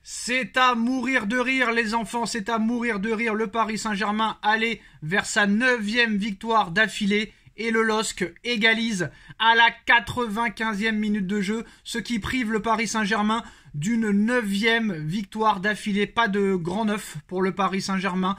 C'est à mourir de rire, les enfants, c'est à mourir de rire. Le Paris Saint-Germain allait vers sa 9e victoire d'affilée et le LOSC égalise à la 95e minute de jeu, ce qui prive le Paris Saint-Germain d'une 9e victoire d'affilée. Pas de grand neuf pour le Paris Saint-Germain.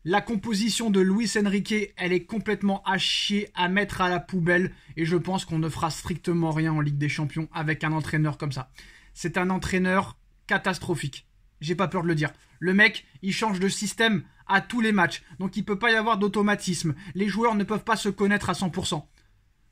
La composition de Luis Enrique, elle est complètement à chier, à mettre à la poubelle. Et je pense qu'on ne fera strictement rien en Ligue des Champions avec un entraîneur comme ça. C'est un entraîneur catastrophique. J'ai pas peur de le dire. Le mec, il change de système à tous les matchs. Donc il peut pas y avoir d'automatisme. Les joueurs ne peuvent pas se connaître à 100%.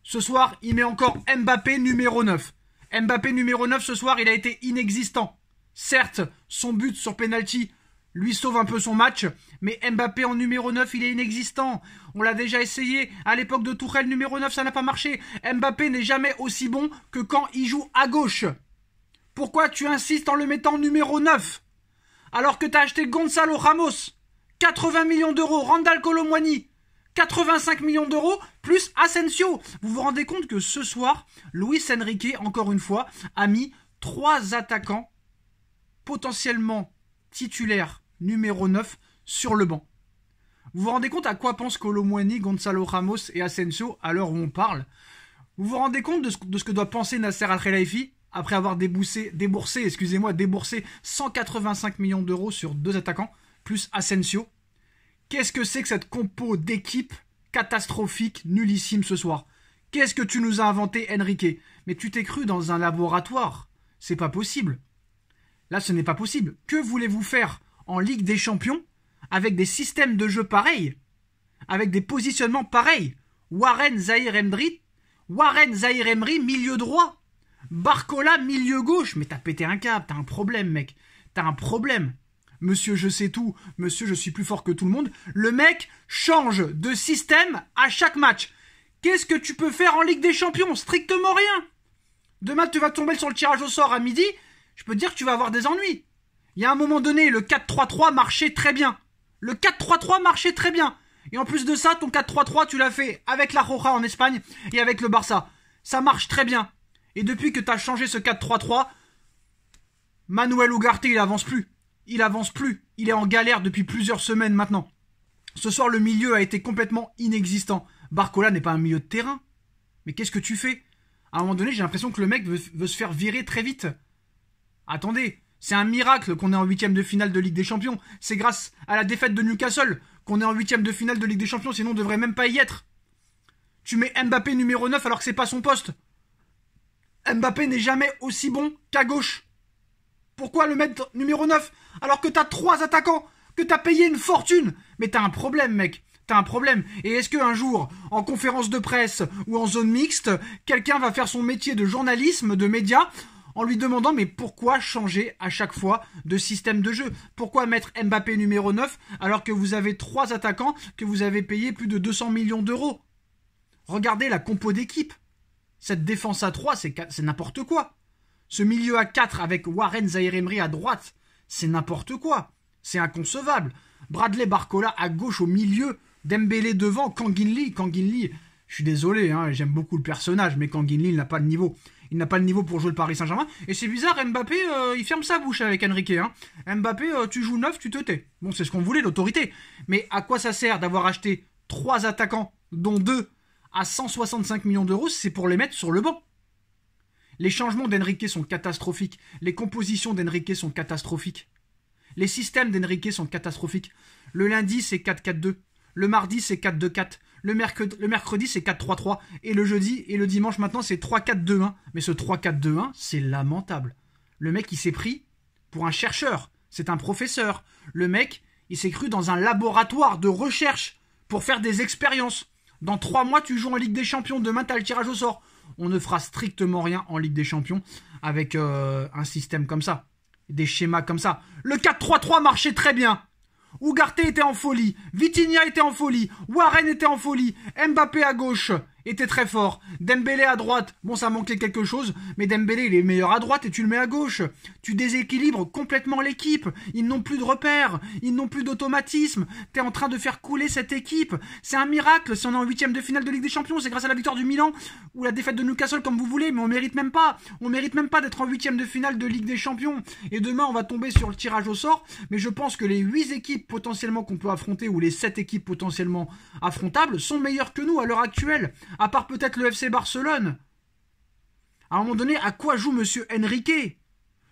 Ce soir, il met encore Mbappé numéro 9. Mbappé numéro 9, ce soir, il a été inexistant. Certes, son but sur penalty lui sauve un peu son match, mais Mbappé en numéro 9, il est inexistant. On l'a déjà essayé. À l'époque de Tourelle, numéro 9, ça n'a pas marché. Mbappé n'est jamais aussi bon que quand il joue à gauche. Pourquoi tu insistes en le mettant numéro 9 alors que tu as acheté Gonzalo Ramos, 80 millions d'euros, Randal Kolo Muani, 85 millions d'euros, plus Asensio. Vous vous rendez compte que ce soir, Luis Enrique, encore une fois, a mis 3 attaquants potentiellement titulaires numéro 9 sur le banc. Vous vous rendez compte à quoi pensent Kolo Muani, Gonzalo Ramos et Asensio à l'heure où on parle? Vous vous rendez compte de ce que doit penser Nasser Al-Khelaifi après avoir déboursé 185 millions d'euros sur 2 attaquants, plus Asensio? Qu'est-ce que c'est que cette compo d'équipe catastrophique, nullissime ce soir? Qu'est-ce que tu nous as inventé, Enrique? Mais tu t'es cru dans un laboratoire. C'est pas possible. Là, ce n'est pas possible. Que voulez-vous faire en Ligue des Champions avec des systèmes de jeu pareils, avec des positionnements pareils? Warren Zahir Emery, milieu droit. Barcola, milieu gauche. Mais t'as pété un câble, t'as un problème, mec. T'as un problème. Monsieur je sais tout, monsieur je suis plus fort que tout le monde. Le mec change de système à chaque match. Qu'est-ce que tu peux faire en Ligue des Champions? Strictement rien. Demain tu vas tomber sur le tirage au sort à midi. Je peux te dire que tu vas avoir des ennuis. Il y a un moment donné, le 4-3-3 marchait très bien. Le 4-3-3 marchait très bien. Et en plus de ça, ton 4-3-3, tu l'as fait avec la Roja en Espagne et avec le Barça. Ça marche très bien. Et depuis que tu as changé ce 4-3-3, Manuel Ugarte, il avance plus. Il avance plus. Il est en galère depuis plusieurs semaines maintenant. Ce soir, le milieu a été complètement inexistant. Barcola n'est pas un milieu de terrain. Mais qu'est-ce que tu fais? À un moment donné, j'ai l'impression que le mec veut se faire virer très vite. Attendez, c'est un miracle qu'on est en 8e de finale de Ligue des Champions. C'est grâce à la défaite de Newcastle qu'on est en 8e de finale de Ligue des Champions, sinon on ne devrait même pas y être. Tu mets Mbappé numéro 9 alors que c'est pas son poste. Mbappé n'est jamais aussi bon qu'à gauche. Pourquoi le mettre numéro 9 alors que t'as 3 attaquants, que t'as payé une fortune? Mais t'as un problème, mec. T'as un problème. Et est-ce qu'un jour, en conférence de presse ou en zone mixte, quelqu'un va faire son métier de journalisme, de média, en lui demandant mais pourquoi changer à chaque fois de système de jeu? Pourquoi mettre Mbappé numéro 9 alors que vous avez 3 attaquants que vous avez payé plus de 200 millions d'euros? Regardez la compo d'équipe. Cette défense à 3, c'est n'importe quoi. Ce milieu à 4 avec Warren Zahir Emery à droite, c'est n'importe quoi. C'est inconcevable. Bradley Barcola à gauche au milieu, Dembélé devant, Kangin Lee, je suis désolé, hein, j'aime beaucoup le personnage, mais Kangin Lee, il n'a pas le niveau. Il n'a pas le niveau pour jouer le Paris Saint-Germain. Et c'est bizarre, Mbappé, il ferme sa bouche avec Enrique. Hein. Mbappé, tu joues 9, tu te tais. Bon, c'est ce qu'on voulait, l'autorité. Mais à quoi ça sert d'avoir acheté 3 attaquants, dont 2 à 165 millions d'euros? C'est pour les mettre sur le banc. Les changements d'Enrique sont catastrophiques. Les compositions d'Enrique sont catastrophiques. Les systèmes d'Enrique sont catastrophiques. Le lundi, c'est 4-4-2. Le mardi, c'est 4-2-4. Le mercredi, c'est 4-3-3. Et le jeudi et le dimanche, maintenant, c'est 3-4-2-1. Mais ce 3-4-2-1, c'est lamentable. Le mec, il s'est pris pour un chercheur. C'est un professeur. Le mec, il s'est cru dans un laboratoire de recherche pour faire des expériences. Dans 3 mois, tu joues en Ligue des Champions. Demain, tu as le tirage au sort. On ne fera strictement rien en Ligue des Champions avec un système comme ça. Des schémas comme ça. Le 4-3-3 marchait très bien. Ugarte était en folie. Vitinha était en folie. Warren était en folie. Mbappé à gauche était très fort. Dembélé à droite. Bon, ça manquait quelque chose. Mais Dembélé, il est meilleur à droite et tu le mets à gauche. Tu déséquilibres complètement l'équipe. Ils n'ont plus de repères. Ils n'ont plus d'automatisme. T'es en train de faire couler cette équipe. C'est un miracle si on est en 8e de finale de Ligue des Champions. C'est grâce à la victoire du Milan ou la défaite de Newcastle comme vous voulez, mais on mérite même pas. On mérite même pas d'être en 8e de finale de Ligue des Champions. Et demain, on va tomber sur le tirage au sort. Mais je pense que les 8 équipes potentiellement qu'on peut affronter ou les 7 équipes potentiellement affrontables sont meilleures que nous à l'heure actuelle. À part peut-être le FC Barcelone. À un moment donné, à quoi joue Monsieur Enrique?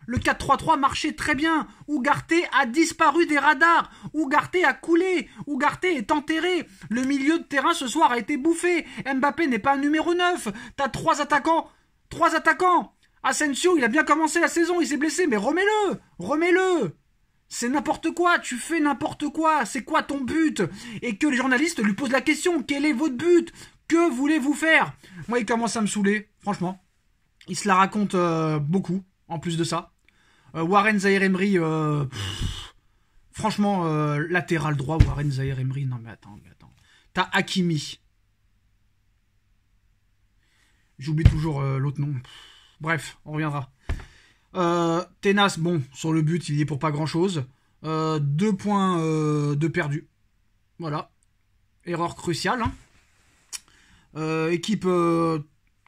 Le 4-3-3 marchait très bien. Ugarte a disparu des radars. Ugarte a coulé. Ugarte est enterré. Le milieu de terrain ce soir a été bouffé. Mbappé n'est pas un numéro 9. T'as 3 attaquants. 3 attaquants. Asensio, il a bien commencé la saison. Il s'est blessé. Mais remets-le. Remets-le. C'est n'importe quoi. Tu fais n'importe quoi. C'est quoi ton but? Et que les journalistes lui posent la question. Quel est votre but? Que voulez-vous faire? Moi, il commence à me saouler. Franchement. Il se la raconte beaucoup. En plus de ça. Warren Zaïre-Emery, franchement, latéral droit, Warren Zaïre-Emery, non mais attends. T'as Hakimi. J'oublie toujours l'autre nom. Bref, on reviendra. Tenas, bon, sur le but, il y est pour pas grand chose. 2 points de perdu. Voilà. Erreur cruciale. Hein. Équipe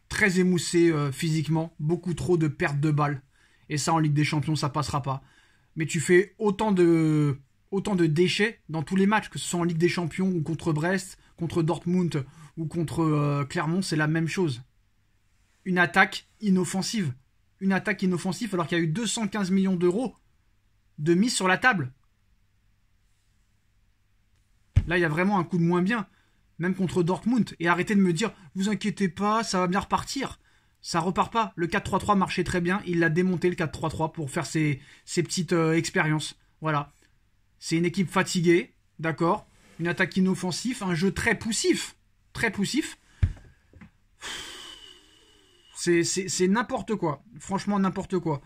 très émoussée physiquement. Beaucoup trop de pertes de balles. Et ça, en Ligue des Champions, ça passera pas. Mais tu fais autant de déchets dans tous les matchs, que ce soit en Ligue des Champions ou contre Brest, contre Dortmund ou contre Clermont, c'est la même chose. Une attaque inoffensive. Une attaque inoffensive alors qu'il y a eu 215 millions d'euros de mise sur la table. Là, il y a vraiment un coup de moins bien. Même contre Dortmund. Et arrêtez de me dire, vous inquiétez pas, ça va bien repartir. Ça repart pas. Le 4-3-3 marchait très bien. Il l'a démonté, le 4-3-3, pour faire ses petites expériences. Voilà. C'est une équipe fatiguée, d'accord. Une attaque inoffensive, un jeu très poussif. Très poussif. C'est n'importe quoi. Franchement, n'importe quoi.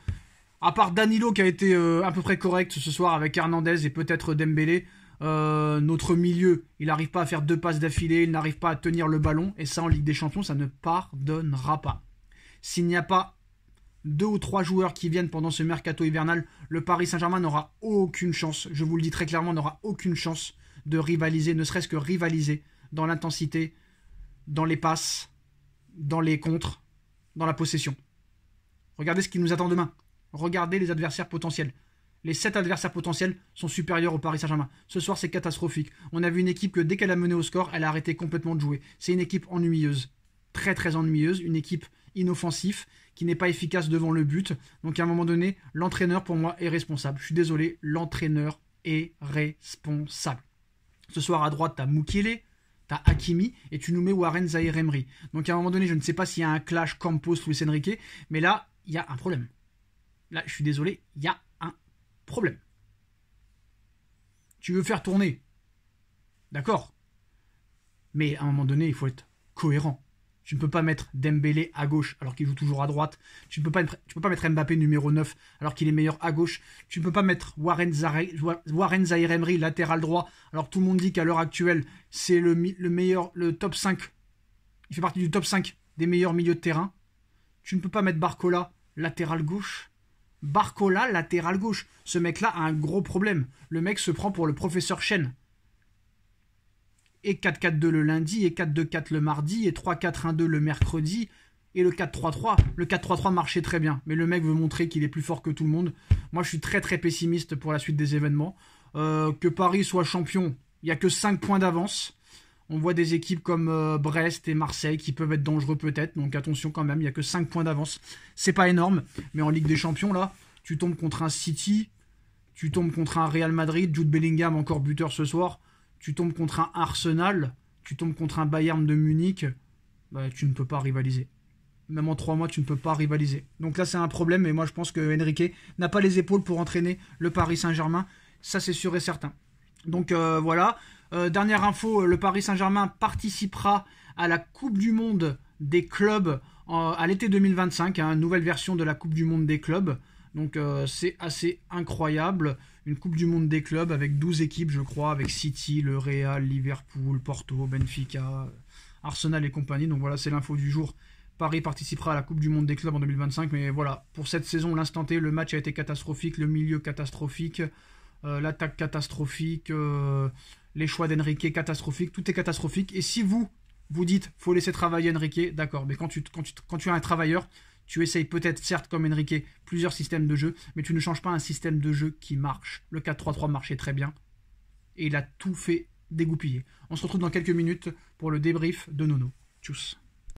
À part Danilo qui a été à peu près correct ce soir avec Hernandez et peut-être Dembélé, notre milieu, il n'arrive pas à faire 2 passes d'affilée, il n'arrive pas à tenir le ballon. Et ça, en Ligue des Champions, ça ne pardonnera pas. S'il n'y a pas 2 ou 3 joueurs qui viennent pendant ce mercato hivernal, le Paris Saint-Germain n'aura aucune chance, je vous le dis très clairement, n'aura aucune chance de rivaliser, ne serait-ce que rivaliser dans l'intensité, dans les passes, dans les contres, dans la possession. Regardez ce qui nous attend demain. Regardez les adversaires potentiels. Les 7 adversaires potentiels sont supérieurs au Paris Saint-Germain. Ce soir, c'est catastrophique. On a vu une équipe que dès qu'elle a mené au score, elle a arrêté complètement de jouer. C'est une équipe ennuyeuse. Très très ennuyeuse. Une équipe inoffensif, qui n'est pas efficace devant le but. Donc à un moment donné, l'entraîneur pour moi est responsable. Je suis désolé, l'entraîneur est responsable. Ce soir à droite, t'as Mukiele, t'as Hakimi, et tu nous mets Warren Zaïre-Emery. Donc à un moment donné, je ne sais pas s'il y a un clash Campos-Luis Enrique, mais là, il y a un problème. Là, je suis désolé, il y a un problème. Tu veux faire tourner, d'accord, mais à un moment donné, il faut être cohérent. Tu ne peux pas mettre Dembélé à gauche alors qu'il joue toujours à droite. Tu ne peux pas mettre Mbappé numéro 9 alors qu'il est meilleur à gauche. Tu ne peux pas mettre Warren Zaïre-Emery latéral droit alors que tout le monde dit qu'à l'heure actuelle, c'est le meilleur, le top 5. Il fait partie du top 5 des meilleurs milieux de terrain. Tu ne peux pas mettre Barcola latéral gauche. Barcola latéral gauche. Ce mec-là a un gros problème. Le mec se prend pour le professeur Chen. Et 4-4-2 le lundi, et 4-2-4 le mardi, et 3-4-1-2 le mercredi, et le 4-3-3. Le 4-3-3 marchait très bien, mais le mec veut montrer qu'il est plus fort que tout le monde. Moi, je suis très très pessimiste pour la suite des événements. Que Paris soit champion, il n'y a que 5 points d'avance. On voit des équipes comme Brest et Marseille qui peuvent être dangereux peut-être, donc attention quand même, il n'y a que 5 points d'avance. C'est pas énorme, mais en Ligue des Champions, là, tu tombes contre un City, tu tombes contre un Real Madrid, Jude Bellingham encore buteur ce soir, tu tombes contre un Arsenal, tu tombes contre un Bayern de Munich, bah, tu ne peux pas rivaliser. Même en 3 mois, tu ne peux pas rivaliser. Donc là, c'est un problème, et moi, je pense que Enrique n'a pas les épaules pour entraîner le Paris Saint-Germain. Ça, c'est sûr et certain. Donc voilà. Dernière info, le Paris Saint-Germain participera à la Coupe du Monde des clubs à l'été 2025, hein, nouvelle version de la Coupe du Monde des clubs. Donc c'est assez incroyable. Une Coupe du Monde des clubs avec 12 équipes, je crois, avec City, le Real, Liverpool, Porto, Benfica, Arsenal et compagnie. Donc voilà, c'est l'info du jour Paris participera à la Coupe du Monde des clubs en 2025. Mais voilà, pour cette saison, l'instant T, le match a été catastrophique, le milieu catastrophique, l'attaque catastrophique, les choix d'Enrique catastrophiques, tout est catastrophique. Et si vous dites, faut laisser travailler Enrique, d'accord, mais quand tu es un travailleur, tu essayes peut-être, certes, comme Enrique, plusieurs systèmes de jeu, mais tu ne changes pas un système de jeu qui marche. Le 4-3-3 marchait très bien, et il a tout fait dégoupiller. On se retrouve dans quelques minutes pour le débrief de Nono. Tchuss.